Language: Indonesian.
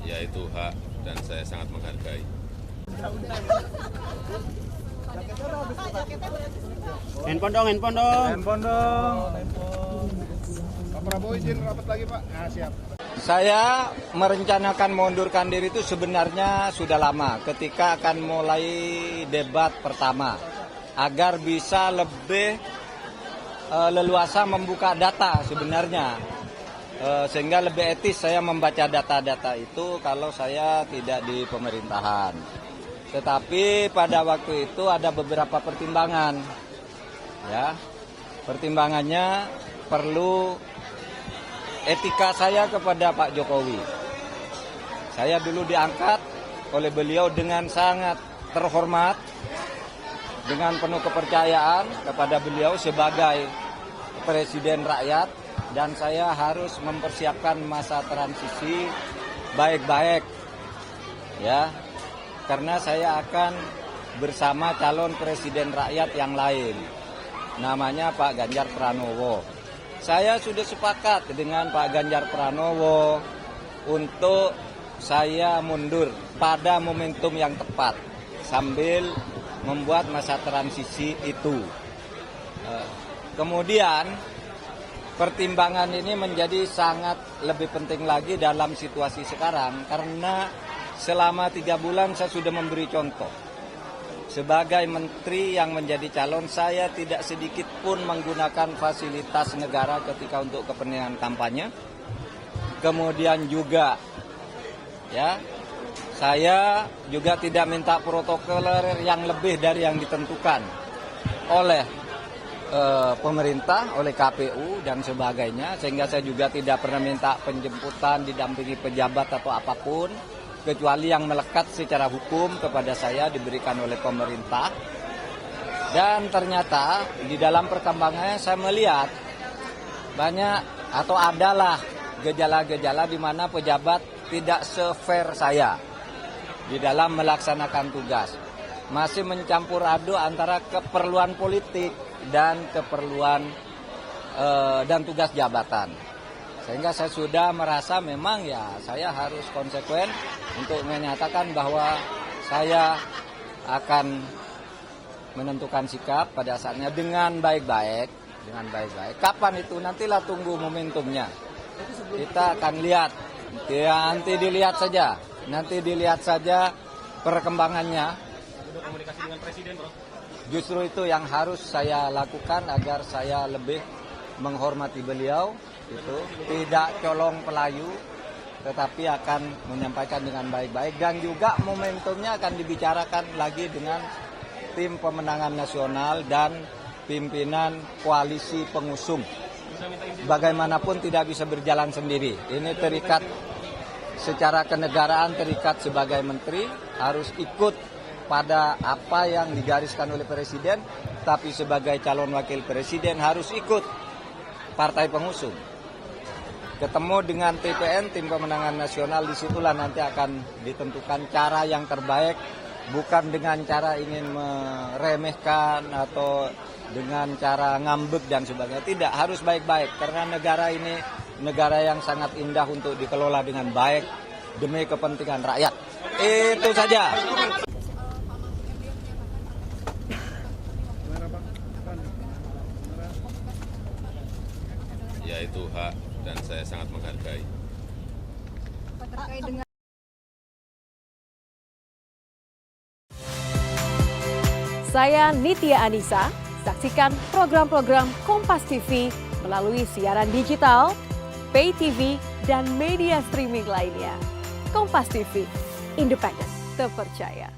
Ya itu hak dan saya sangat menghargai. Handphone dong. Handphone dong. Pak Prabowo izin rapat lagi Pak. Nah, siap. Saya merencanakan mengundurkan diri itu sebenarnya sudah lama ketika akan mulai debat pertama agar bisa lebih leluasa membuka data sebenarnya sehingga lebih etis saya membaca data-data itu kalau saya tidak di pemerintahan. Tetapi pada waktu itu ada beberapa pertimbangan, ya. Pertimbangannya perlu etika saya kepada Pak Jokowi. Saya dulu diangkat oleh beliau dengan sangat terhormat, dengan penuh kepercayaan kepada beliau sebagai presiden rakyat, dan saya harus mempersiapkan masa transisi baik-baik, ya, karena saya akan bersama calon presiden rakyat yang lain, namanya Pak Ganjar Pranowo. Saya sudah sepakat dengan Pak Ganjar Pranowo untuk saya mundur pada momentum yang tepat sambil membuat masa transisi itu. Kemudian pertimbangan ini menjadi sangat lebih penting lagi dalam situasi sekarang karena selama 3 bulan saya sudah memberi contoh. Sebagai menteri yang menjadi calon, saya tidak sedikit pun menggunakan fasilitas negara ketika untuk kepentingan kampanye. Kemudian juga, ya, saya juga tidak minta protokoler yang lebih dari yang ditentukan oleh pemerintah, oleh KPU dan sebagainya. Sehingga saya juga tidak pernah minta penjemputan, didampingi pejabat atau apapun, kecuali yang melekat secara hukum kepada saya diberikan oleh pemerintah. Dan ternyata di dalam perkembangannya saya melihat banyak atau adalah gejala-gejala di mana pejabat tidak se-fair saya di dalam melaksanakan tugas. Masih mencampur aduk antara keperluan politik dan keperluan dan tugas jabatan. Sehingga saya sudah merasa memang ya saya harus konsekuen untuk menyatakan bahwa saya akan menentukan sikap pada saatnya dengan baik-baik. Kapan itu? Nantilah tunggu momentumnya. Kita akan lihat. Ya, nanti dilihat saja perkembangannya. Udah komunikasi dengan presiden, Bro. Justru itu yang harus saya lakukan agar saya lebih menghormati beliau, itu tidak colong pelayu, tetapi akan menyampaikan dengan baik-baik dan juga momentumnya akan dibicarakan lagi dengan tim pemenangan nasional dan pimpinan koalisi pengusung. Bagaimanapun tidak bisa berjalan sendiri. Ini terikat secara kenegaraan, terikat sebagai menteri, harus ikut pada apa yang digariskan oleh presiden, tapi sebagai calon wakil presiden harus ikut partai pengusung. Ketemu dengan TPN, tim pemenangan nasional, disitulah nanti akan ditentukan cara yang terbaik, bukan dengan cara ingin meremehkan atau dengan cara ngambek dan sebagainya. Tidak, harus baik-baik, karena negara ini negara yang sangat indah untuk dikelola dengan baik demi kepentingan rakyat. Itu saja. Ya itu hak dan saya sangat menghargai. Saya Nitya Anissa, saksikan program-program Kompas TV melalui siaran digital, pay TV, dan media streaming lainnya. Kompas TV, independen, terpercaya.